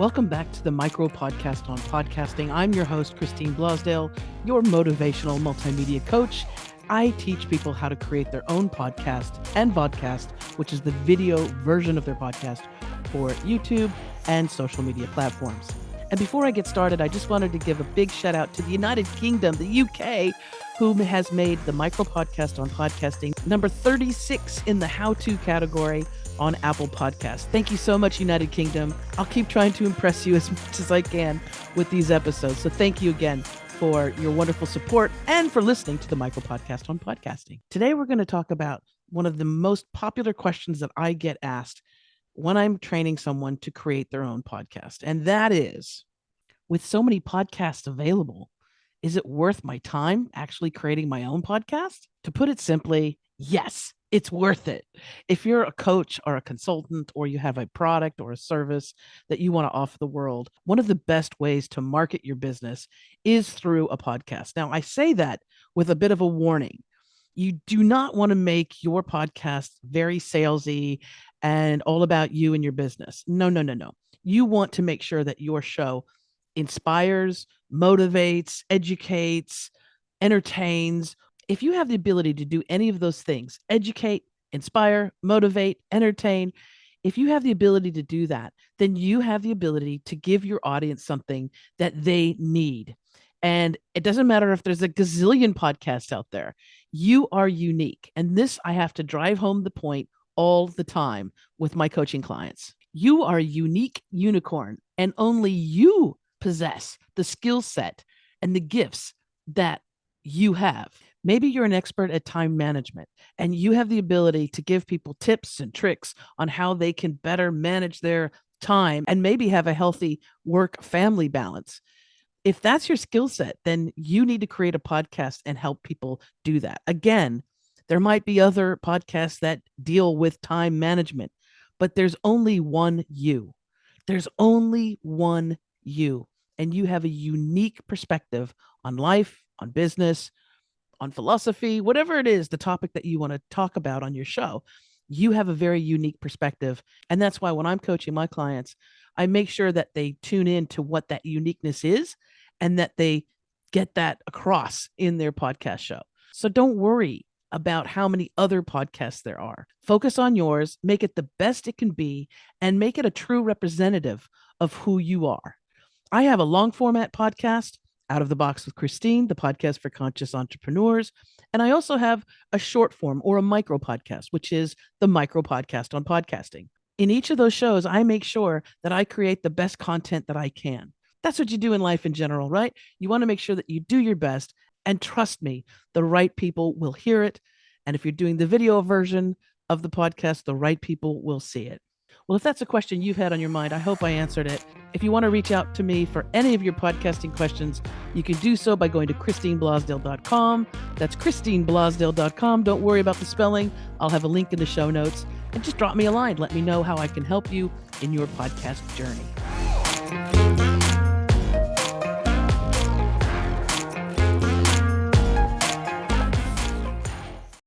Welcome back to the Micro Podcast on Podcasting. I'm your host, Christine Blosdale, your motivational multimedia coach. I teach people how to create their own podcast and vodcast, which is the video version of their podcast for YouTube and social media platforms. And before I get started, I just wanted to give a big shout out to the United Kingdom, the UK, who has made the Micro Podcast on Podcasting number 36 in the how-to category on Apple Podcasts. Thank you so much, United Kingdom. I'll keep trying to impress you as much as I can with these episodes. So thank you again for your wonderful support and for listening to the Micro Podcast on Podcasting. Today, we're going to talk about one of the most popular questions that I get asked when I'm training someone to create their own podcast. And that is, with so many podcasts available, is it worth my time actually creating my own podcast? To put it simply, yes. It's worth it. If you're a coach or a consultant, or you have a product or a service that you want to offer the world, one of the best ways to market your business is through a podcast. Now, I say that with a bit of a warning. You do not want to make your podcast very salesy and all about you and your business. No. You want to make sure that your show inspires, motivates, educates, entertains. If you have the ability to do any of those things, educate, inspire, motivate, entertain, if you have the ability to do that, then you have the ability to give your audience something that they need. And it doesn't matter if there's a gazillion podcasts out there. You are unique. And this, I have to drive home the point all the time with my coaching clients. You are a unique unicorn, and only you possess the skill set and the gifts that you have. Maybe you're an expert at time management and you have the ability to give people tips and tricks on how they can better manage their time and maybe have a healthy work-family balance. If that's your skill set, then you need to create a podcast and help people do that. Again, there might be other podcasts that deal with time management, but there's only one you. There's only one you, and you have a unique perspective on life, on business, on philosophy, whatever it is, the topic that you want to talk about on your show. You have a very unique perspective. And that's why when I'm coaching my clients, I make sure that they tune in to what that uniqueness is and that they get that across in their podcast show. So don't worry about how many other podcasts there are. Focus on yours, make it the best it can be, and make it a true representative of who you are. I have a long format podcast, Out of the Box with Christine, the podcast for conscious entrepreneurs. And I also have a short form or a micro podcast, which is the Micro Podcast on Podcasting. In each of those shows, I make sure that I create the best content that I can. That's what you do in life in general, right? You want to make sure that you do your best, and trust me, the right people will hear it. And if you're doing the video version of the podcast, the right people will see it. Well, if that's a question you've had on your mind, I hope I answered it. If you want to reach out to me for any of your podcasting questions, you can do so by going to christineblosdale.com. That's christineblosdale.com. Don't worry about the spelling. I'll have a link in the show notes. And just drop me a line. Let me know how I can help you in your podcast journey.